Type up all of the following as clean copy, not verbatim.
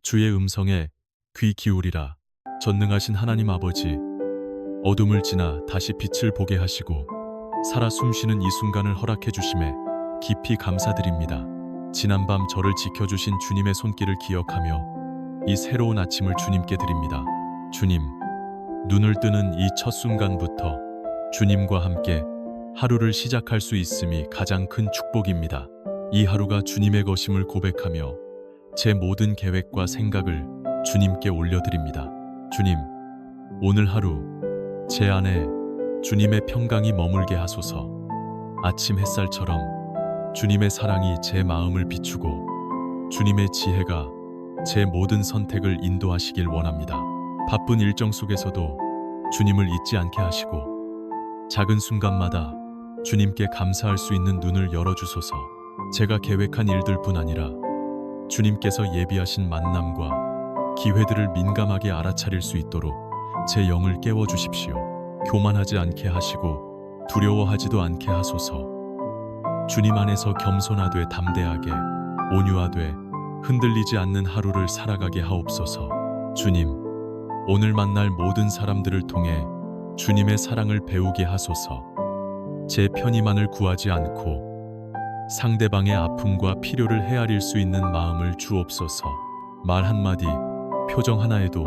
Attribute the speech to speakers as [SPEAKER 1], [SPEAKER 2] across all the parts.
[SPEAKER 1] 주의 음성에 귀 기울이라. 전능하신 하나님 아버지, 어둠을 지나 다시 빛을 보게 하시고 살아 숨쉬는 이 순간을 허락해 주심에 깊이 감사드립니다. 지난밤 저를 지켜주신 주님의 손길을 기억하며 이 새로운 아침을 주님께 드립니다. 주님, 눈을 뜨는 이 첫 순간부터 주님과 함께 하루를 시작할 수 있음이 가장 큰 축복입니다. 이 하루가 주님의 것임을 고백하며 제 모든 계획과 생각을 주님께 올려드립니다. 주님, 오늘 하루 제 안에 주님의 평강이 머물게 하소서. 아침 햇살처럼 주님의 사랑이 제 마음을 비추고 주님의 지혜가 제 모든 선택을 인도하시길 원합니다. 바쁜 일정 속에서도 주님을 잊지 않게 하시고 작은 순간마다 주님께 감사할 수 있는 눈을 열어주소서. 제가 계획한 일들뿐 아니라 주님께서 예비하신 만남과 기회들을 민감하게 알아차릴 수 있도록 제 영을 깨워주십시오. 교만하지 않게 하시고 두려워하지도 않게 하소서. 주님 안에서 겸손하되 담대하게, 온유하되 흔들리지 않는 하루를 살아가게 하옵소서. 주님, 오늘 만날 모든 사람들을 통해 주님의 사랑을 배우게 하소서. 제 편의만을 구하지 않고 상대방의 아픔과 필요를 헤아릴 수 있는 마음을 주옵소서. 말 한마디, 표정 하나에도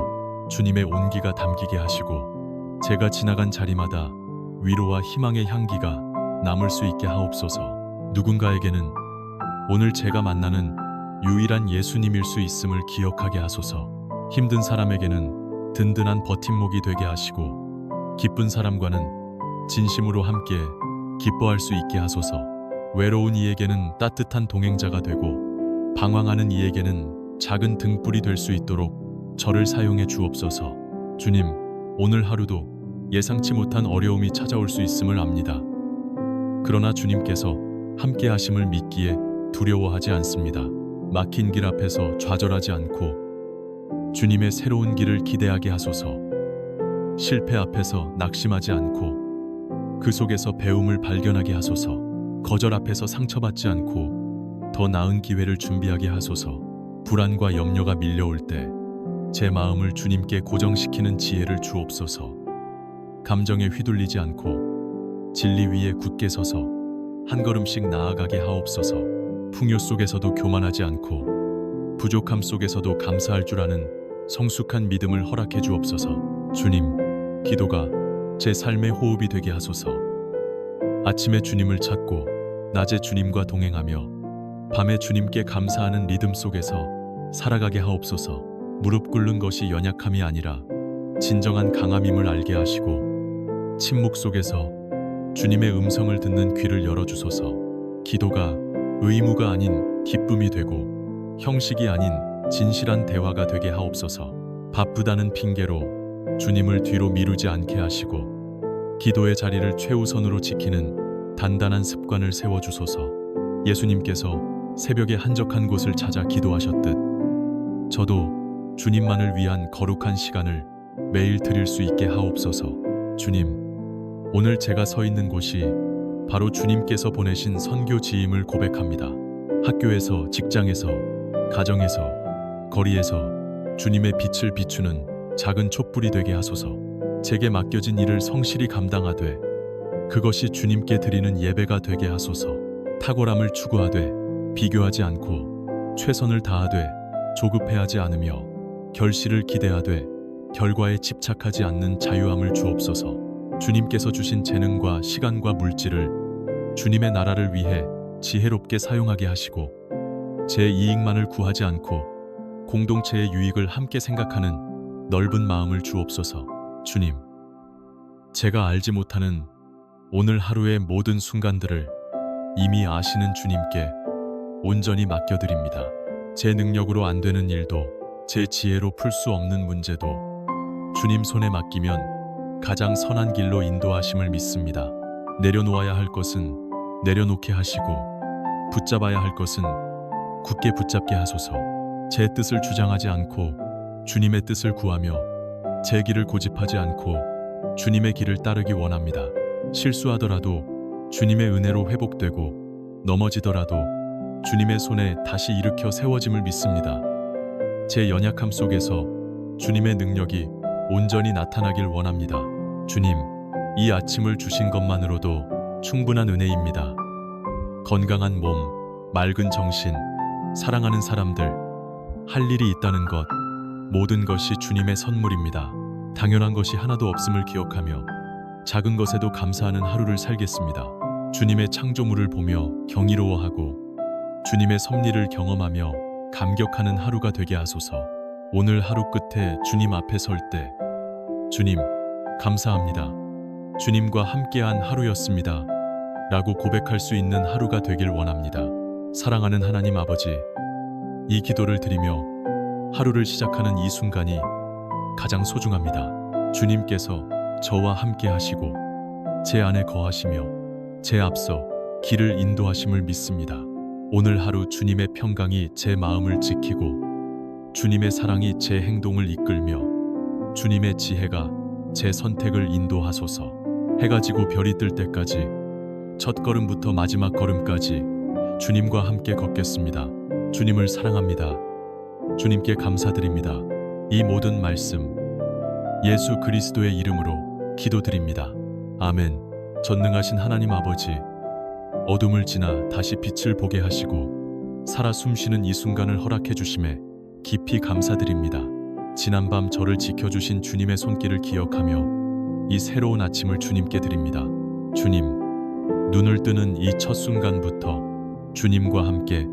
[SPEAKER 1] 주님의 온기가 담기게 하시고 제가 지나간 자리마다 위로와 희망의 향기가 남을 수 있게 하옵소서. 누군가에게는 오늘 제가 만나는 유일한 예수님일 수 있음을 기억하게 하소서. 힘든 사람에게는 든든한 버팀목이 되게 하시고 기쁜 사람과는 진심으로 함께 기뻐할 수 있게 하소서. 외로운 이에게는 따뜻한 동행자가 되고 방황하는 이에게는 작은 등불이 될 수 있도록 저를 사용해 주옵소서. 주님, 오늘 하루도 예상치 못한 어려움이 찾아올 수 있음을 압니다. 그러나 주님께서 함께 하심을 믿기에 두려워하지 않습니다. 막힌 길 앞에서 좌절하지 않고 주님의 새로운 길을 기대하게 하소서. 실패 앞에서 낙심하지 않고 그 속에서 배움을 발견하게 하소서. 거절 앞에서 상처받지 않고 더 나은 기회를 준비하게 하소서. 불안과 염려가 밀려올 때 제 마음을 주님께 고정시키는 지혜를 주옵소서. 감정에 휘둘리지 않고 진리 위에 굳게 서서 한 걸음씩 나아가게 하옵소서. 풍요 속에서도 교만하지 않고 부족함 속에서도 감사할 줄 아는 성숙한 믿음을 허락해 주옵소서. 주님, 기도가 제 삶의 호흡이 되게 하소서. 아침에 주님을 찾고 낮에 주님과 동행하며 밤에 주님께 감사하는 리듬 속에서 살아가게 하옵소서. 무릎 꿇는 것이 연약함이 아니라 진정한 강함임을 알게 하시고 침묵 속에서 주님의 음성을 듣는 귀를 열어주소서. 기도가 의무가 아닌 기쁨이 되고 형식이 아닌 진실한 대화가 되게 하옵소서. 바쁘다는 핑계로 주님을 뒤로 미루지 않게 하시고 기도의 자리를 최우선으로 지키는 단단한 습관을 세워주소서. 예수님께서 새벽에 한적한 곳을 찾아 기도하셨듯 저도 주님만을 위한 거룩한 시간을 매일 드릴 수 있게 하옵소서. 주님, 오늘 제가 서 있는 곳이 바로 주님께서 보내신 선교지임을 고백합니다. 학교에서, 직장에서, 가정에서, 거리에서 주님의 빛을 비추는 작은 촛불이 되게 하소서. 제게 맡겨진 일을 성실히 감당하되 그것이 주님께 드리는 예배가 되게 하소서. 탁월함을 추구하되 비교하지 않고 최선을 다하되 조급해하지 않으며 결실을 기대하되 결과에 집착하지 않는 자유함을 주옵소서. 주님께서 주신 재능과 시간과 물질을 주님의 나라를 위해 지혜롭게 사용하게 하시고 제 이익만을 구하지 않고 공동체의 유익을 함께 생각하는 넓은 마음을 주옵소서. 주님, 제가 알지 못하는 오늘 하루의 모든 순간들을 이미 아시는 주님께 온전히 맡겨드립니다. 제 능력으로 안 되는 일도 제 지혜로 풀 수 없는 문제도 주님 손에 맡기면 가장 선한 길로 인도하심을 믿습니다. 내려놓아야 할 것은 내려놓게 하시고 붙잡아야 할 것은 굳게 붙잡게 하소서. 제 뜻을 주장하지 않고 주님의 뜻을 구하며 제 길을 고집하지 않고 주님의 길을 따르기 원합니다. 실수하더라도 주님의 은혜로 회복되고 넘어지더라도 주님의 손에 다시 일으켜 세워짐을 믿습니다. 제 연약함 속에서 주님의 능력이 온전히 나타나길 원합니다. 주님, 이 아침을 주신 것만으로도 충분한 은혜입니다. 건강한 몸, 맑은 정신, 사랑하는 사람들, 할 일이 있다는 것, 모든 것이 주님의 선물입니다. 당연한 것이 하나도 없음을 기억하며 작은 것에도 감사하는 하루를 살겠습니다. 주님의 창조물을 보며 경이로워하고 주님의 섭리를 경험하며 감격하는 하루가 되게 하소서. 오늘 하루 끝에 주님 앞에 설 때 주님, 감사합니다. 주님과 함께한 하루였습니다. 라고 고백할 수 있는 하루가 되길 원합니다. 사랑하는 하나님 아버지, 이 기도를 드리며 하루를 시작하는 이 순간이 가장 소중합니다. 주님께서 저와 함께 하시고 제 안에 거하시며 제 앞서 길을 인도하심을 믿습니다. 오늘 하루 주님의 평강이 제 마음을 지키고 주님의 사랑이 제 행동을 이끌며 주님의 지혜가 제 선택을 인도하소서. 해가 지고 별이 뜰 때까지 첫 걸음부터 마지막 걸음까지 주님과 함께 걷겠습니다. 주님을 사랑합니다. 주님께 감사드립니다. 이 모든 말씀 예수 그리스도의 이름으로 기도드립니다. 아멘. 전능하신 하나님 아버지, 어둠을 지나 다시 빛을 보게 하시고 살아 숨쉬는 이 순간을 허락해 주심에 깊이 감사드립니다. 지난밤 저를 지켜주신 주님의 손길을 기억하며 이 새로운 아침을 주님께 드립니다. 주님, 눈을 뜨는 이 첫 순간부터 주님과 함께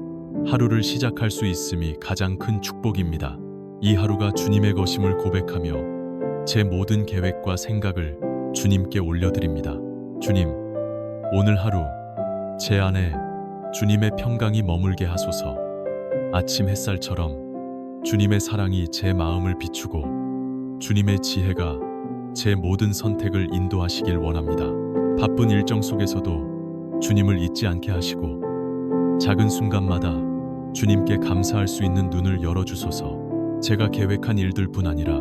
[SPEAKER 1] 하루를 시작할 수 있음이 가장 큰 축복입니다. 이 하루가 주님의 것임을 고백하며 제 모든 계획과 생각을 주님께 올려드립니다. 주님, 오늘 하루 제 안에 주님의 평강이 머물게 하소서. 아침 햇살처럼 주님의 사랑이 제 마음을 비추고 주님의 지혜가 제 모든 선택을 인도하시길 원합니다. 바쁜 일정 속에서도 주님을 잊지 않게 하시고 작은 순간마다 주님께 감사할 수 있는 눈을 열어주소서. 제가 계획한 일들뿐 아니라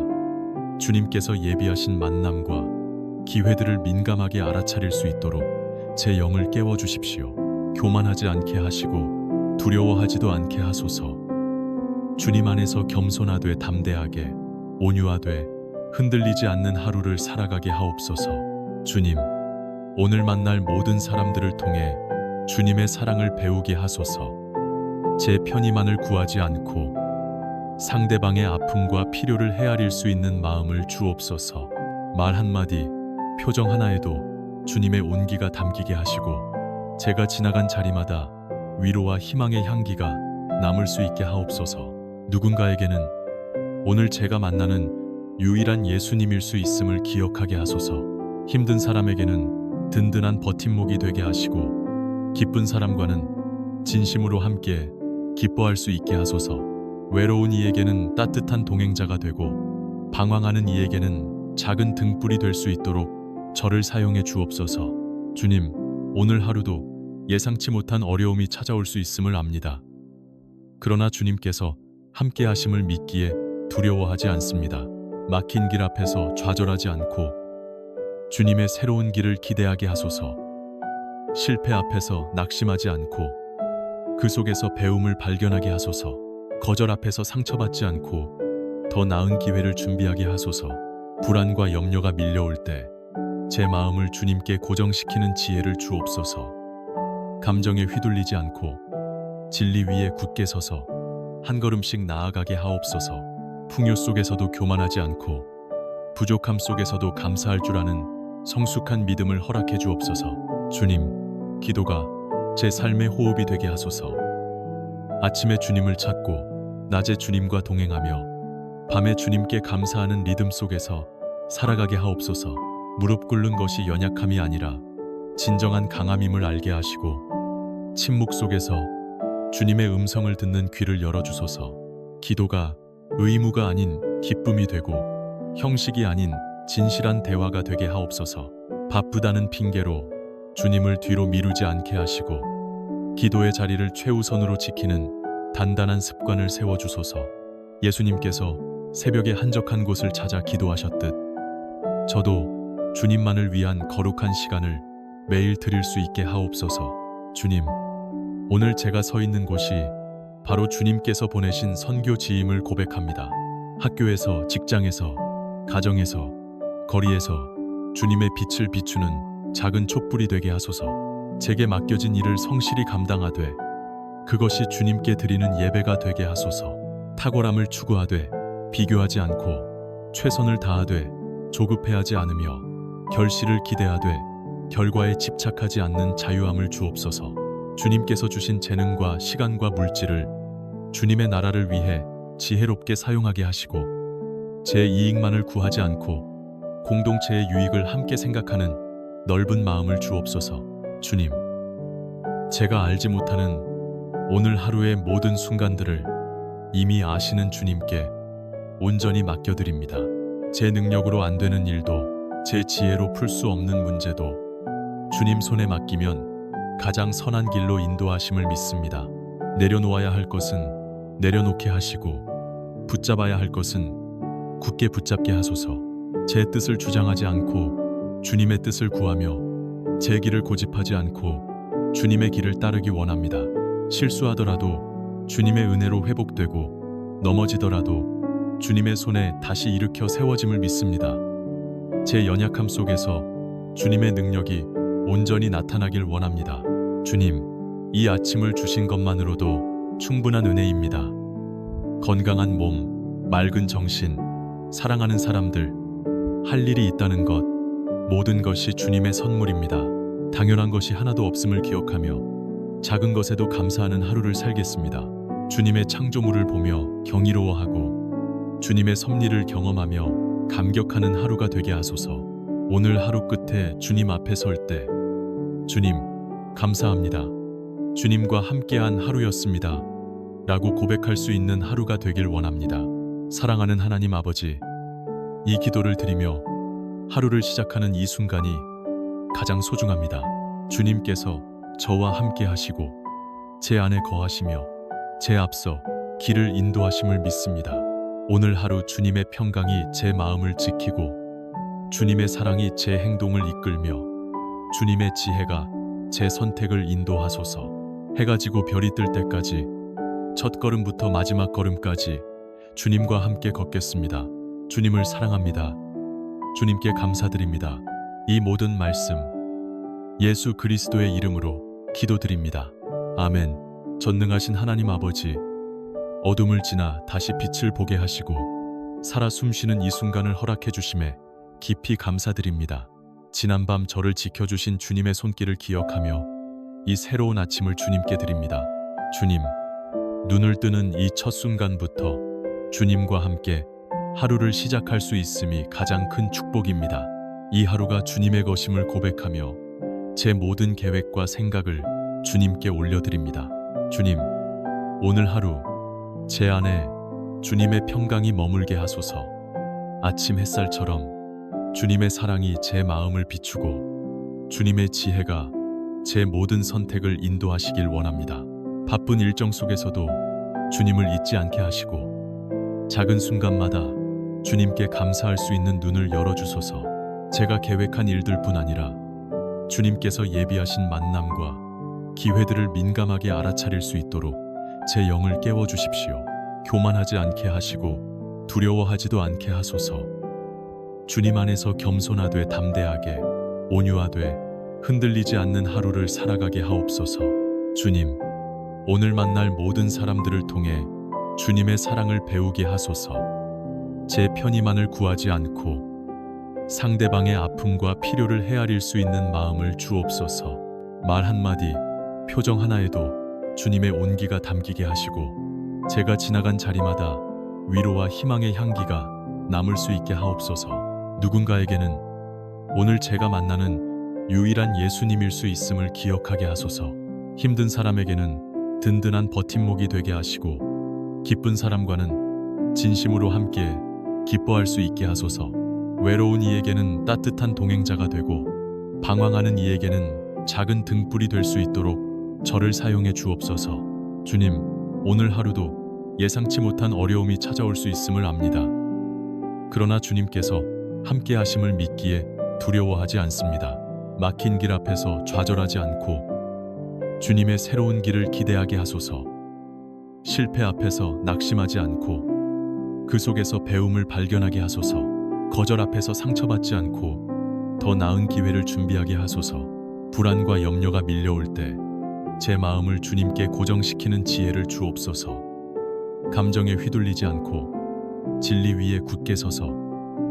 [SPEAKER 1] 주님께서 예비하신 만남과 기회들을 민감하게 알아차릴 수 있도록 제 영을 깨워주십시오. 교만하지 않게 하시고 두려워하지도 않게 하소서. 주님 안에서 겸손하되 담대하게 온유하되 흔들리지 않는 하루를 살아가게 하옵소서. 주님, 오늘 만날 모든 사람들을 통해 주님의 사랑을 배우게 하소서. 제 편의만을 구하지 않고 상대방의 아픔과 필요를 헤아릴 수 있는 마음을 주옵소서. 말 한마디, 표정 하나에도 주님의 온기가 담기게 하시고 제가 지나간 자리마다 위로와 희망의 향기가 남을 수 있게 하옵소서. 누군가에게는 오늘 제가 만나는 유일한 예수님일 수 있음을 기억하게 하소서. 힘든 사람에게는 든든한 버팀목이 되게 하시고 기쁜 사람과는 진심으로 함께 기뻐할 수 있게 하소서. 외로운 이에게는 따뜻한 동행자가 되고 방황하는 이에게는 작은 등불이 될 수 있도록 저를 사용해 주옵소서. 주님, 오늘 하루도 예상치 못한 어려움이 찾아올 수 있음을 압니다. 그러나 주님께서 함께 하심을 믿기에 두려워하지 않습니다. 막힌 길 앞에서 좌절하지 않고 주님의 새로운 길을 기대하게 하소서. 실패 앞에서 낙심하지 않고 그 속에서 배움을 발견하게 하소서. 거절 앞에서 상처받지 않고 더 나은 기회를 준비하게 하소서. 불안과 염려가 밀려올 때 제 마음을 주님께 고정시키는 지혜를 주옵소서. 감정에 휘둘리지 않고 진리 위에 굳게 서서 한 걸음씩 나아가게 하옵소서. 풍요 속에서도 교만하지 않고 부족함 속에서도 감사할 줄 아는 성숙한 믿음을 허락해 주옵소서. 주님, 기도가 제 삶의 호흡이 되게 하소서. 아침에 주님을 찾고 낮에 주님과 동행하며 밤에 주님께 감사하는 리듬 속에서 살아가게 하옵소서. 무릎 꿇는 것이 연약함이 아니라 진정한 강함임을 알게 하시고 침묵 속에서 주님의 음성을 듣는 귀를 열어주소서. 기도가 의무가 아닌 기쁨이 되고 형식이 아닌 진실한 대화가 되게 하옵소서. 바쁘다는 핑계로 주님을 뒤로 미루지 않게 하시고 기도의 자리를 최우선으로 지키는 단단한 습관을 세워주소서. 예수님께서 새벽에 한적한 곳을 찾아 기도하셨듯 저도 주님만을 위한 거룩한 시간을 매일 드릴 수 있게 하옵소서. 주님, 오늘 제가 서 있는 곳이 바로 주님께서 보내신 선교지임을 고백합니다. 학교에서, 직장에서, 가정에서, 거리에서 주님의 빛을 비추는 작은 촛불이 되게 하소서. 제게 맡겨진 일을 성실히 감당하되 그것이 주님께 드리는 예배가 되게 하소서. 탁월함을 추구하되 비교하지 않고 최선을 다하되 조급해하지 않으며 결실을 기대하되 결과에 집착하지 않는 자유함을 주옵소서. 주님께서 주신 재능과 시간과 물질을 주님의 나라를 위해 지혜롭게 사용하게 하시고 제 이익만을 구하지 않고 공동체의 유익을 함께 생각하는 넓은 마음을 주옵소서. 주님, 제가 알지 못하는 오늘 하루의 모든 순간들을 이미 아시는 주님께 온전히 맡겨드립니다. 제 능력으로 안 되는 일도 제 지혜로 풀 수 없는 문제도 주님 손에 맡기면 가장 선한 길로 인도하심을 믿습니다. 내려놓아야 할 것은 내려놓게 하시고 붙잡아야 할 것은 굳게 붙잡게 하소서. 제 뜻을 주장하지 않고 주님의 뜻을 구하며 제 길을 고집하지 않고 주님의 길을 따르기 원합니다. 실수하더라도 주님의 은혜로 회복되고 넘어지더라도 주님의 손에 다시 일으켜 세워짐을 믿습니다. 제 연약함 속에서 주님의 능력이 온전히 나타나길 원합니다. 주님, 이 아침을 주신 것만으로도 충분한 은혜입니다. 건강한 몸, 맑은 정신, 사랑하는 사람들, 할 일이 있다는 것, 모든 것이 주님의 선물입니다. 당연한 것이 하나도 없음을 기억하며 작은 것에도 감사하는 하루를 살겠습니다. 주님의 창조물을 보며 경이로워하고 주님의 섭리를 경험하며 감격하는 하루가 되게 하소서. 오늘 하루 끝에 주님 앞에 설 때 주님, 감사합니다. 주님과 함께한 하루였습니다. 라고 고백할 수 있는 하루가 되길 원합니다. 사랑하는 하나님 아버지, 이 기도를 드리며 하루를 시작하는 이 순간이 가장 소중합니다. 주님께서 저와 함께 하시고 제 안에 거하시며 제 앞서 길을 인도하심을 믿습니다. 오늘 하루 주님의 평강이 제 마음을 지키고 주님의 사랑이 제 행동을 이끌며 주님의 지혜가 제 선택을 인도하소서. 해가 지고 별이 뜰 때까지 첫 걸음부터 마지막 걸음까지 주님과 함께 걷겠습니다. 주님을 사랑합니다. 주님께 감사드립니다. 이 모든 말씀 예수 그리스도의 이름으로 기도드립니다. 아멘. 전능하신 하나님 아버지, 어둠을 지나 다시 빛을 보게 하시고 살아 숨쉬는 이 순간을 허락해 주심에 깊이 감사드립니다. 지난밤 저를 지켜주신 주님의 손길을 기억하며 이 새로운 아침을 주님께 드립니다. 주님, 눈을 뜨는 이 첫 순간부터 주님과 함께 하루를 시작할 수 있음이 가장 큰 축복입니다. 이 하루가 주님의 것임을 고백하며 제 모든 계획과 생각을 주님께 올려드립니다. 주님, 오늘 하루 제 안에 주님의 평강이 머물게 하소서. 아침 햇살처럼 주님의 사랑이 제 마음을 비추고 주님의 지혜가 제 모든 선택을 인도하시길 원합니다. 바쁜 일정 속에서도 주님을 잊지 않게 하시고 작은 순간마다 주님께 감사할 수 있는 눈을 열어주소서. 제가 계획한 일들뿐 아니라 주님께서 예비하신 만남과 기회들을 민감하게 알아차릴 수 있도록 제 영을 깨워주십시오. 교만하지 않게 하시고 두려워하지도 않게 하소서. 주님 안에서 겸손하되 담대하게 온유하되 흔들리지 않는 하루를 살아가게 하옵소서. 주님, 오늘 만날 모든 사람들을 통해 주님의 사랑을 배우게 하소서. 제 편의만을 구하지 않고 상대방의 아픔과 필요를 헤아릴 수 있는 마음을 주옵소서. 말 한마디, 표정 하나에도 주님의 온기가 담기게 하시고 제가 지나간 자리마다 위로와 희망의 향기가 남을 수 있게 하옵소서. 누군가에게는 오늘 제가 만나는 유일한 예수님일 수 있음을 기억하게 하소서. 힘든 사람에게는 든든한 버팀목이 되게 하시고 기쁜 사람과는 진심으로 함께 기뻐할 수 있게 하소서. 외로운 이에게는 따뜻한 동행자가 되고 방황하는 이에게는 작은 등불이 될 수 있도록 저를 사용해 주옵소서. 주님, 오늘 하루도 예상치 못한 어려움이 찾아올 수 있음을 압니다. 그러나 주님께서 함께 하심을 믿기에 두려워하지 않습니다. 막힌 길 앞에서 좌절하지 않고 주님의 새로운 길을 기대하게 하소서. 실패 앞에서 낙심하지 않고 그 속에서 배움을 발견하게 하소서. 거절 앞에서 상처받지 않고 더 나은 기회를 준비하게 하소서. 불안과 염려가 밀려올 때 제 마음을 주님께 고정시키는 지혜를 주옵소서. 감정에 휘둘리지 않고 진리 위에 굳게 서서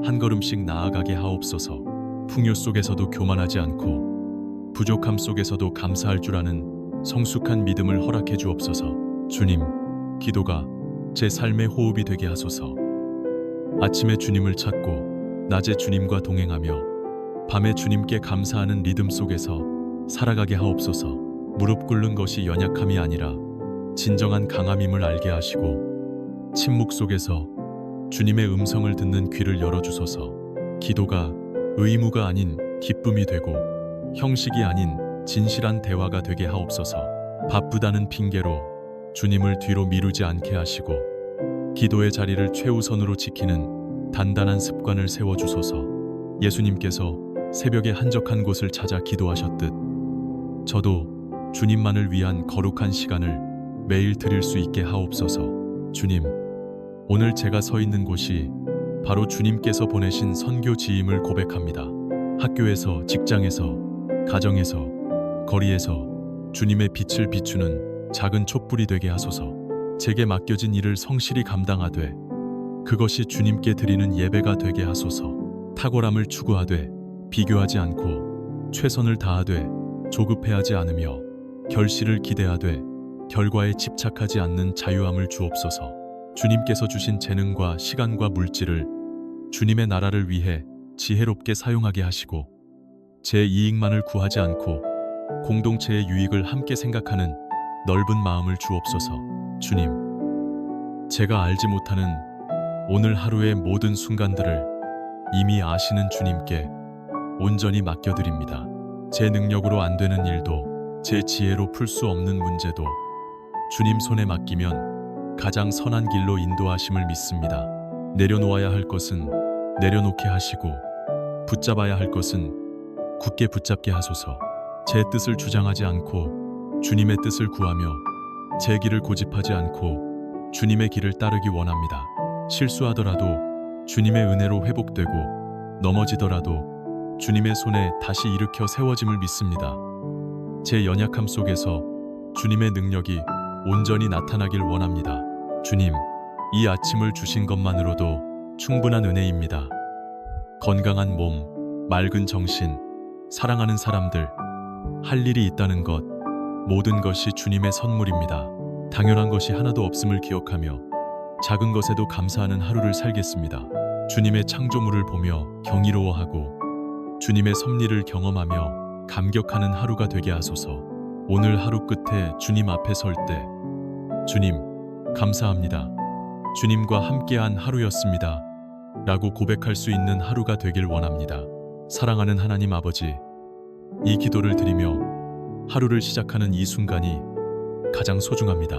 [SPEAKER 1] 한 걸음씩 나아가게 하옵소서. 풍요 속에서도 교만하지 않고 부족함 속에서도 감사할 줄 아는 성숙한 믿음을 허락해 주옵소서. 주님, 기도가 제 삶의 호흡이 되게 하소서. 아침에 주님을 찾고 낮에 주님과 동행하며 밤에 주님께 감사하는 리듬 속에서 살아가게 하옵소서. 무릎 꿇는 것이 연약함이 아니라 진정한 강함임을 알게 하시고 침묵 속에서 주님의 음성을 듣는 귀를 열어주소서. 기도가 의무가 아닌 기쁨이 되고 형식이 아닌 진실한 대화가 되게 하옵소서. 바쁘다는 핑계로 주님을 뒤로 미루지 않게 하시고 기도의 자리를 최우선으로 지키는 단단한 습관을 세워주소서. 예수님께서 새벽에 한적한 곳을 찾아 기도하셨듯 저도 주님만을 위한 거룩한 시간을 매일 드릴 수 있게 하옵소서. 주님, 오늘 제가 서 있는 곳이 바로 주님께서 보내신 선교지임을 고백합니다. 학교에서, 직장에서, 가정에서, 거리에서 주님의 빛을 비추는 작은 촛불이 되게 하소서. 제게 맡겨진 일을 성실히 감당하되 그것이 주님께 드리는 예배가 되게 하소서. 탁월함을 추구하되 비교하지 않고 최선을 다하되 조급해하지 않으며 결실을 기대하되 결과에 집착하지 않는 자유함을 주옵소서. 주님께서 주신 재능과 시간과 물질을 주님의 나라를 위해 지혜롭게 사용하게 하시고 제 이익만을 구하지 않고 공동체의 유익을 함께 생각하는 넓은 마음을 주옵소서. 주님, 제가 알지 못하는 오늘 하루의 모든 순간들을 이미 아시는 주님께 온전히 맡겨드립니다. 제 능력으로 안 되는 일도 제 지혜로 풀 수 없는 문제도 주님 손에 맡기면 가장 선한 길로 인도하심을 믿습니다. 내려놓아야 할 것은 내려놓게 하시고 붙잡아야 할 것은 굳게 붙잡게 하소서. 제 뜻을 주장하지 않고 주님의 뜻을 구하며 제 길을 고집하지 않고 주님의 길을 따르기 원합니다. 실수하더라도 주님의 은혜로 회복되고 넘어지더라도 주님의 손에 다시 일으켜 세워짐을 믿습니다. 제 연약함 속에서 주님의 능력이 온전히 나타나길 원합니다. 주님, 이 아침을 주신 것만으로도 충분한 은혜입니다. 건강한 몸, 맑은 정신, 사랑하는 사람들, 할 일이 있다는 것, 모든 것이 주님의 선물입니다. 당연한 것이 하나도 없음을 기억하며 작은 것에도 감사하는 하루를 살겠습니다. 주님의 창조물을 보며 경이로워하고 주님의 섭리를 경험하며 감격하는 하루가 되게 하소서. 오늘 하루 끝에 주님 앞에 설 때 주님, 감사합니다. 주님과 함께한 하루였습니다. 라고 고백할 수 있는 하루가 되길 원합니다. 사랑하는 하나님 아버지, 이 기도를 드리며 하루를 시작하는 이 순간이 가장 소중합니다.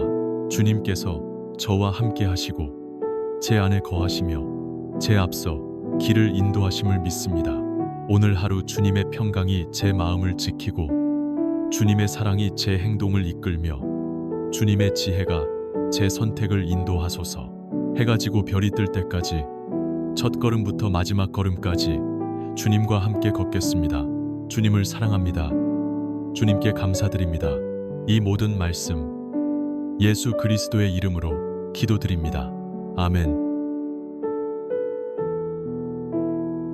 [SPEAKER 1] 주님께서 저와 함께 하시고 제 안에 거하시며 제 앞서 길을 인도하심을 믿습니다. 오늘 하루 주님의 평강이 제 마음을 지키고 주님의 사랑이 제 행동을 이끌며 주님의 지혜가 제 선택을 인도하소서. 해가 지고 별이 뜰 때까지 첫 걸음부터 마지막 걸음까지 주님과 함께 걷겠습니다. 주님을 사랑합니다. 주님께 감사드립니다. 이 모든 말씀 예수 그리스도의 이름으로 기도드립니다. 아멘.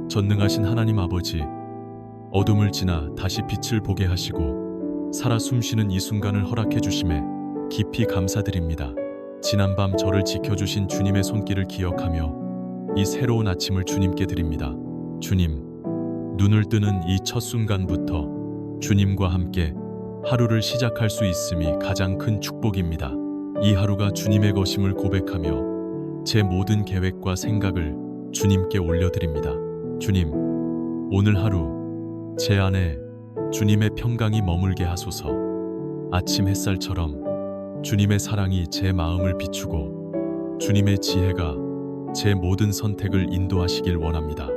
[SPEAKER 1] 전능하신 하나님 아버지, 어둠을 지나 다시 빛을 보게 하시고 살아 숨쉬는 이 순간을 허락해 주심에 깊이 감사드립니다. 지난밤 저를 지켜주신 주님의 손길을 기억하며 이 새로운 아침을 주님께 드립니다. 주님, 눈을 뜨는 이 첫 순간부터 주님과 함께 하루를 시작할 수 있음이 가장 큰 축복입니다. 이 하루가 주님의 것임을 고백하며 제 모든 계획과 생각을 주님께 올려드립니다. 주님, 오늘 하루 제 안에 주님의 평강이 머물게 하소서. 아침 햇살처럼 주님의 사랑이 제 마음을 비추고 주님의 지혜가 제 모든 선택을 인도하시길 원합니다.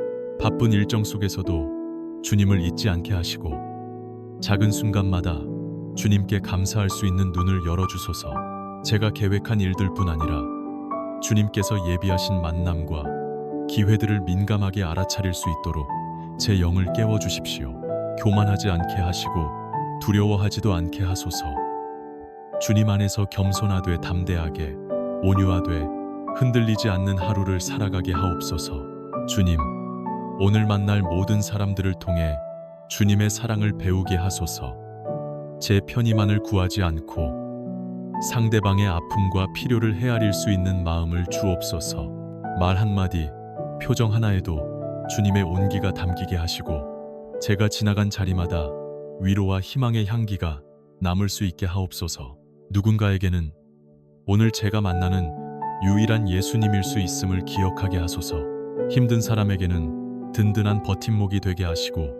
[SPEAKER 1] 바쁜 일정 속에서도 주님을 잊지 않게 하시고 작은 순간마다 주님께 감사할 수 있는 눈을 열어주소서. 제가 계획한 일들뿐 아니라 주님께서 예비하신 만남과 기회들을 민감하게 알아차릴 수 있도록 제 영을 깨워 주십시오. 교만하지 않게 하시고 두려워하지도 않게 하소서. 주님 안에서 겸손하되 담대하게 온유하되 흔들리지 않는 하루를 살아가게 하옵소서. 주님, 오늘 만날 모든 사람들을 통해 주님의 사랑을 배우게 하소서. 제 편의만을 구하지 않고 상대방의 아픔과 필요를 헤아릴 수 있는 마음을 주옵소서. 말 한마디, 표정 하나에도 주님의 온기가 담기게 하시고 제가 지나간 자리마다 위로와 희망의 향기가 남을 수 있게 하옵소서. 누군가에게는 오늘 제가 만나는 유일한 예수님일 수 있음을 기억하게 하소서. 힘든 사람에게는 든든한 버팀목이 되게 하시고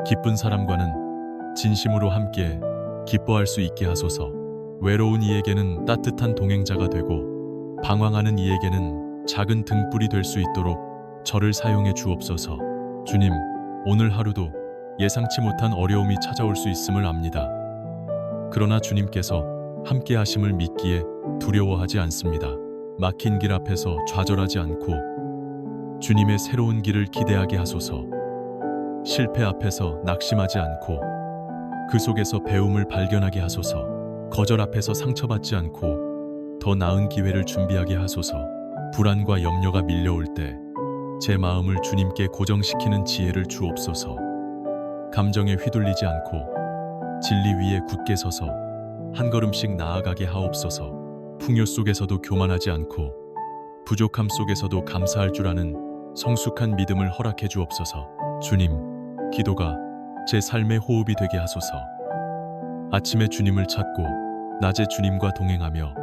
[SPEAKER 1] 기쁜 사람과는 진심으로 함께 기뻐할 수 있게 하소서. 외로운 이에게는 따뜻한 동행자가 되고 방황하는 이에게는 작은 등불이 될 수 있도록 저를 사용해 주옵소서. 주님, 오늘 하루도 예상치 못한 어려움이 찾아올 수 있음을 압니다. 그러나 주님께서 함께 하심을 믿기에 두려워하지 않습니다. 막힌 길 앞에서 좌절하지 않고 주님의 새로운 길을 기대하게 하소서. 실패 앞에서 낙심하지 않고 그 속에서 배움을 발견하게 하소서. 거절 앞에서 상처받지 않고 더 나은 기회를 준비하게 하소서. 불안과 염려가 밀려올 때 제 마음을 주님께 고정시키는 지혜를 주옵소서. 감정에 휘둘리지 않고 진리 위에 굳게 서서 한 걸음씩 나아가게 하옵소서. 풍요 속에서도 교만하지 않고 부족함 속에서도 감사할 줄 아는 성숙한 믿음을 허락해 주옵소서. 주님, 기도가 제 삶의 호흡이 되게 하소서. 아침에 주님을 찾고 낮에 주님과 동행하며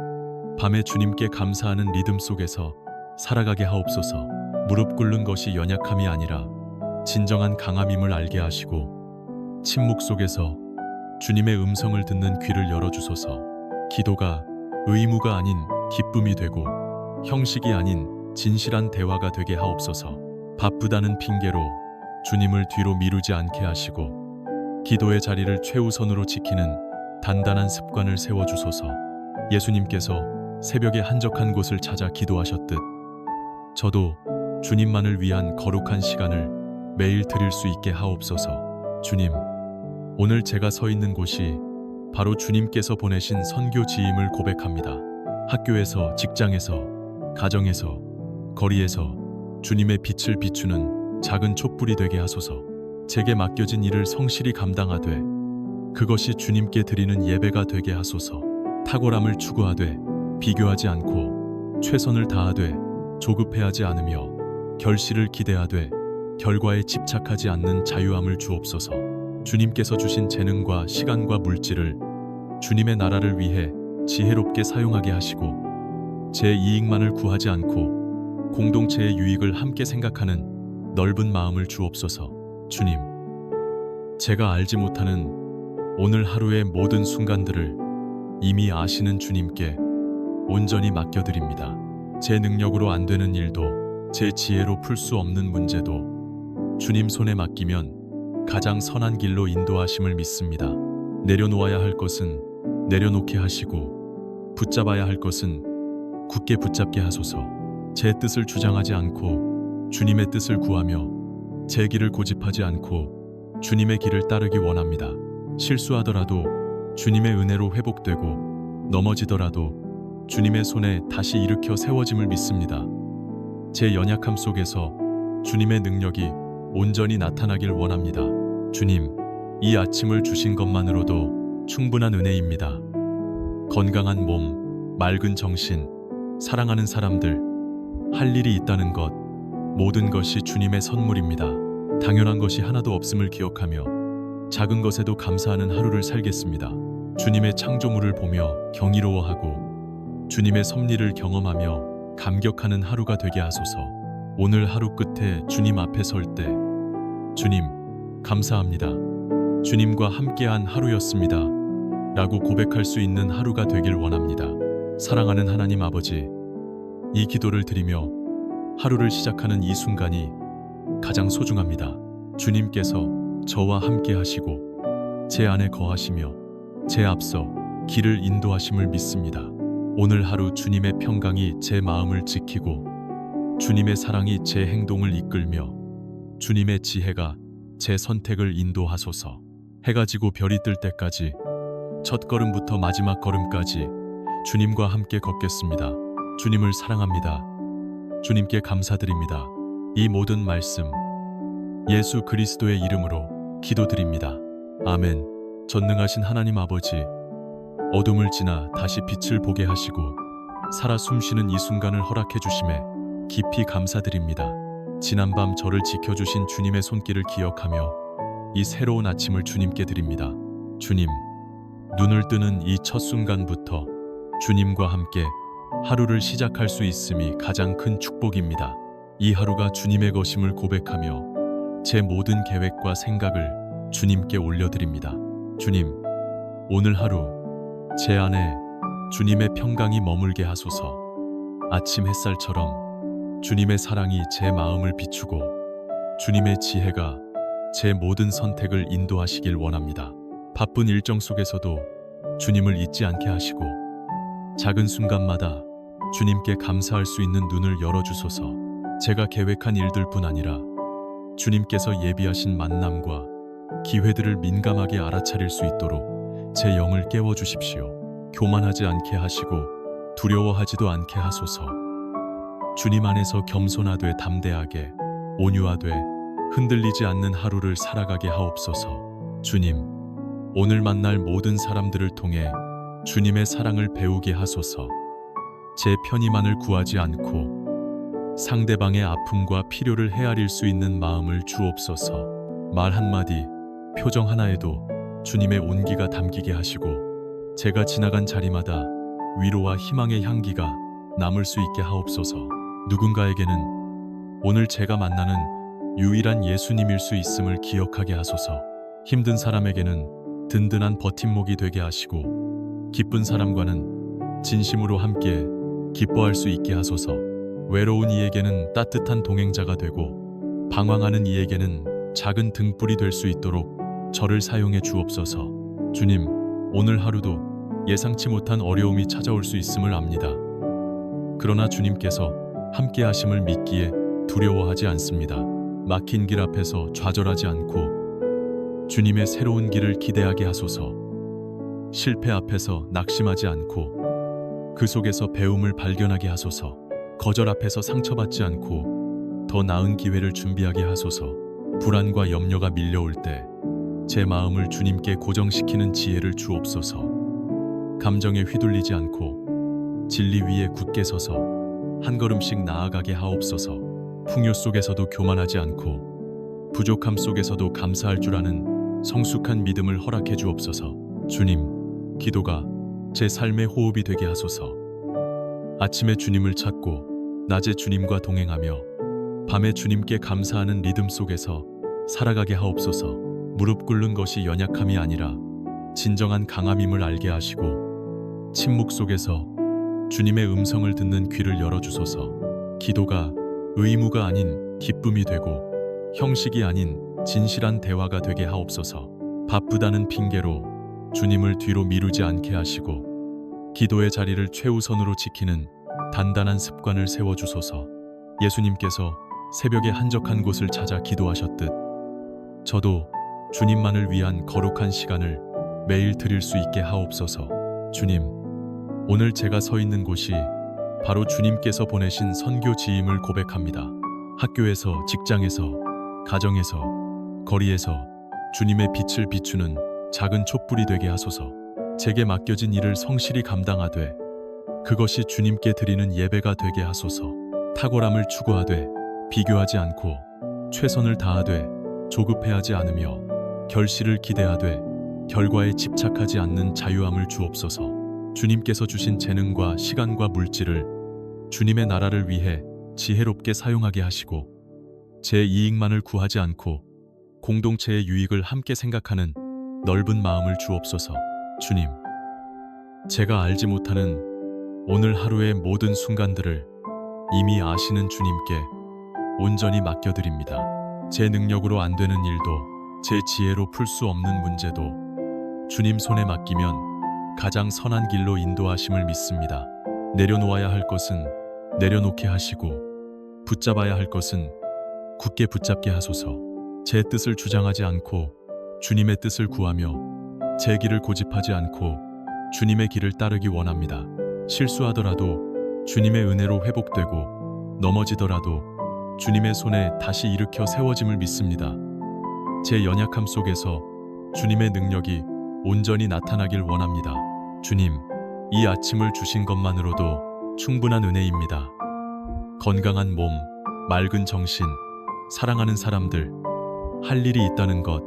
[SPEAKER 1] 밤에 주님께 감사하는 리듬 속에서 살아가게 하옵소서. 무릎 꿇는 것이 연약함이 아니라 진정한 강함임을 알게 하시고 침묵 속에서 주님의 음성을 듣는 귀를 열어주소서. 기도가 의무가 아닌 기쁨이 되고 형식이 아닌 진실한 대화가 되게 하옵소서. 바쁘다는 핑계로 주님을 뒤로 미루지 않게 하시고 기도의 자리를 최우선으로 지키는 단단한 습관을 세워주소서. 예수님께서 새벽에 한적한 곳을 찾아 기도하셨듯 저도 주님만을 위한 거룩한 시간을 매일 드릴 수 있게 하옵소서. 주님, 오늘 제가 서 있는 곳이 바로 주님께서 보내신 선교지임을 고백합니다. 학교에서, 직장에서, 가정에서, 거리에서 주님의 빛을 비추는 작은 촛불이 되게 하소서. 제게 맡겨진 일을 성실히 감당하되 그것이 주님께 드리는 예배가 되게 하소서. 탁월함을 추구하되 비교하지 않고 최선을 다하되 조급해하지 않으며 결실을 기대하되 결과에 집착하지 않는 자유함을 주옵소서. 주님께서 주신 재능과 시간과 물질을 주님의 나라를 위해 지혜롭게 사용하게 하시고 제 이익만을 구하지 않고 공동체의 유익을 함께 생각하는 넓은 마음을 주옵소서. 주님, 제가 알지 못하는 오늘 하루의 모든 순간들을 이미 아시는 주님께 온전히 맡겨드립니다. 제 능력으로 안 되는 일도 제 지혜로 풀 수 없는 문제도 주님 손에 맡기면 가장 선한 길로 인도하심을 믿습니다. 내려놓아야 할 것은 내려놓게 하시고 붙잡아야 할 것은 굳게 붙잡게 하소서. 제 뜻을 주장하지 않고 주님의 뜻을 구하며 제 길을 고집하지 않고 주님의 길을 따르기 원합니다. 실수하더라도 주님의 은혜로 회복되고 넘어지더라도 주님의 손에 다시 일으켜 세워짐을 믿습니다. 제 연약함 속에서 주님의 능력이 온전히 나타나길 원합니다. 주님, 이 아침을 주신 것만으로도 충분한 은혜입니다. 건강한 몸, 맑은 정신, 사랑하는 사람들, 할 일이 있다는 것, 모든 것이 주님의 선물입니다. 당연한 것이 하나도 없음을 기억하며 작은 것에도 감사하는 하루를 살겠습니다. 주님의 창조물을 보며 경이로워하고 주님의 섭리를 경험하며 감격하는 하루가 되게 하소서. 오늘 하루 끝에 주님 앞에 설 때 주님, 감사합니다. 주님과 함께한 하루였습니다. 라고 고백할 수 있는 하루가 되길 원합니다. 사랑하는 하나님 아버지, 이 기도를 드리며 하루를 시작하는 이 순간이 가장 소중합니다. 주님께서 저와 함께 하시고 제 안에 거하시며 제 앞서 길을 인도하심을 믿습니다. 오늘 하루 주님의 평강이 제 마음을 지키고 주님의 사랑이 제 행동을 이끌며 주님의 지혜가 제 선택을 인도하소서. 해가 지고 별이 뜰 때까지 첫 걸음부터 마지막 걸음까지 주님과 함께 걷겠습니다. 주님을 사랑합니다. 주님께 감사드립니다. 이 모든 말씀 예수 그리스도의 이름으로 기도드립니다. 아멘. 전능하신 하나님 아버지, 어둠을 지나 다시 빛을 보게 하시고 살아 숨쉬는 이 순간을 허락해 주심에 깊이 감사드립니다. 지난밤 저를 지켜주신 주님의 손길을 기억하며 이 새로운 아침을 주님께 드립니다. 주님, 눈을 뜨는 이 첫 순간부터 주님과 함께 하루를 시작할 수 있음이 가장 큰 축복입니다. 이 하루가 주님의 것임을 고백하며 제 모든 계획과 생각을 주님께 올려드립니다. 주님, 오늘 하루 제 안에 주님의 평강이 머물게 하소서. 아침 햇살처럼 주님의 사랑이 제 마음을 비추고 주님의 지혜가 제 모든 선택을 인도하시길 원합니다. 바쁜 일정 속에서도 주님을 잊지 않게 하시고 작은 순간마다 주님께 감사할 수 있는 눈을 열어주소서. 제가 계획한 일들뿐 아니라 주님께서 예비하신 만남과 기회들을 민감하게 알아차릴 수 있도록 제 영을 깨워주십시오. 교만하지 않게 하시고 두려워하지도 않게 하소서. 주님 안에서 겸손하되 담대하게 온유하되 흔들리지 않는 하루를 살아가게 하옵소서. 주님, 오늘 만날 모든 사람들을 통해 주님의 사랑을 배우게 하소서. 제 편의만을 구하지 않고 상대방의 아픔과 필요를 헤아릴 수 있는 마음을 주옵소서. 말 한마디, 표정 하나에도 주님의 온기가 담기게 하시고 제가 지나간 자리마다 위로와 희망의 향기가 남을 수 있게 하옵소서. 누군가에게는 오늘 제가 만나는 유일한 예수님일 수 있음을 기억하게 하소서. 힘든 사람에게는 든든한 버팀목이 되게 하시고 기쁜 사람과는 진심으로 함께 기뻐할 수 있게 하소서. 외로운 이에게는 따뜻한 동행자가 되고 방황하는 이에게는 작은 등불이 될 수 있도록 저를 사용해 주옵소서. 주님, 오늘 하루도 예상치 못한 어려움이 찾아올 수 있음을 압니다. 그러나 주님께서 함께 하심을 믿기에 두려워하지 않습니다. 막힌 길 앞에서 좌절하지 않고 주님의 새로운 길을 기대하게 하소서. 실패 앞에서 낙심하지 않고 그 속에서 배움을 발견하게 하소서. 거절 앞에서 상처받지 않고 더 나은 기회를 준비하게 하소서. 불안과 염려가 밀려올 때 제 마음을 주님께 고정시키는 지혜를 주옵소서. 감정에 휘둘리지 않고 진리 위에 굳게 서서 한 걸음씩 나아가게 하옵소서. 풍요 속에서도 교만하지 않고 부족함 속에서도 감사할 줄 아는 성숙한 믿음을 허락해 주옵소서. 주님, 기도가 제 삶의 호흡이 되게 하소서. 아침에 주님을 찾고 낮에 주님과 동행하며 밤에 주님께 감사하는 리듬 속에서 살아가게 하옵소서. 무릎 꿇는 것이 연약함이 아니라 진정한 강함임을 알게 하시고 침묵 속에서 주님의 음성을 듣는 귀를 열어주소서. 기도가 의무가 아닌 기쁨이 되고 형식이 아닌 진실한 대화가 되게 하옵소서. 바쁘다는 핑계로 주님을 뒤로 미루지 않게 하시고 기도의 자리를 최우선으로 지키는 단단한 습관을 세워주소서. 예수님께서 새벽에 한적한 곳을 찾아 기도하셨듯 저도 주님만을 위한 거룩한 시간을 매일 드릴 수 있게 하옵소서. 주님, 오늘 제가 서 있는 곳이 바로 주님께서 보내신 선교지임을 고백합니다. 학교에서, 직장에서, 가정에서, 거리에서 주님의 빛을 비추는 작은 촛불이 되게 하소서. 제게 맡겨진 일을 성실히 감당하되 그것이 주님께 드리는 예배가 되게 하소서. 탁월함을 추구하되 비교하지 않고 최선을 다하되 조급해하지 않으며 결실을 기대하되 결과에 집착하지 않는 자유함을 주옵소서. 주님께서 주신 재능과 시간과 물질을 주님의 나라를 위해 지혜롭게 사용하게 하시고 제 이익만을 구하지 않고 공동체의 유익을 함께 생각하는 넓은 마음을 주옵소서. 주님, 제가 알지 못하는 오늘 하루의 모든 순간들을 이미 아시는 주님께 온전히 맡겨드립니다. 제 능력으로 안 되는 일도 제 지혜로 풀 수 없는 문제도 주님 손에 맡기면 가장 선한 길로 인도하심을 믿습니다. 내려놓아야 할 것은 내려놓게 하시고 붙잡아야 할 것은 굳게 붙잡게 하소서. 제 뜻을 주장하지 않고 주님의 뜻을 구하며 제 길을 고집하지 않고 주님의 길을 따르기 원합니다. 실수하더라도 주님의 은혜로 회복되고 넘어지더라도 주님의 손에 다시 일으켜 세워짐을 믿습니다. 제 연약함 속에서 주님의 능력이 온전히 나타나길 원합니다. 주님, 이 아침을 주신 것만으로도 충분한 은혜입니다. 건강한 몸, 맑은 정신, 사랑하는 사람들, 할 일이 있다는 것,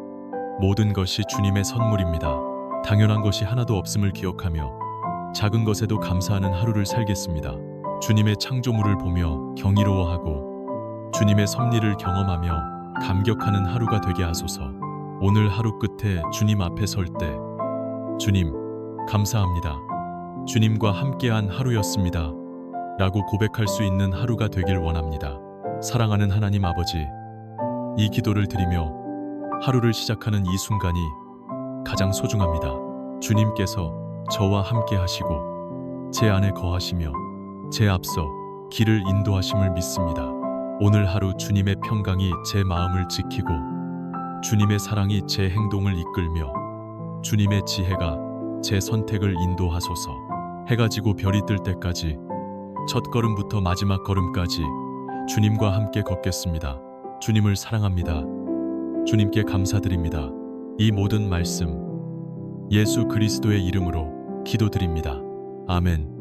[SPEAKER 1] 모든 것이 주님의 선물입니다. 당연한 것이 하나도 없음을 기억하며 작은 것에도 감사하는 하루를 살겠습니다. 주님의 창조물을 보며 경이로워하고 주님의 섭리를 경험하며 감격하는 하루가 되게 하소서. 오늘 하루 끝에 주님 앞에 설 때 주님, 감사합니다. 주님과 함께한 하루였습니다. 라고 고백할 수 있는 하루가 되길 원합니다. 사랑하는 하나님 아버지, 이 기도를 드리며 하루를 시작하는 이 순간이 가장 소중합니다. 주님께서 저와 함께 하시고 제 안에 거하시며 제 앞서 길을 인도하심을 믿습니다. 오늘 하루 주님의 평강이 제 마음을 지키고 주님의 사랑이 제 행동을 이끌며 주님의 지혜가 제 선택을 인도하소서. 해가 지고 별이 뜰 때까지 첫 걸음부터 마지막 걸음까지 주님과 함께 걷겠습니다. 주님을 사랑합니다. 주님께 감사드립니다. 이 모든 말씀 예수 그리스도의 이름으로 기도드립니다. 아멘.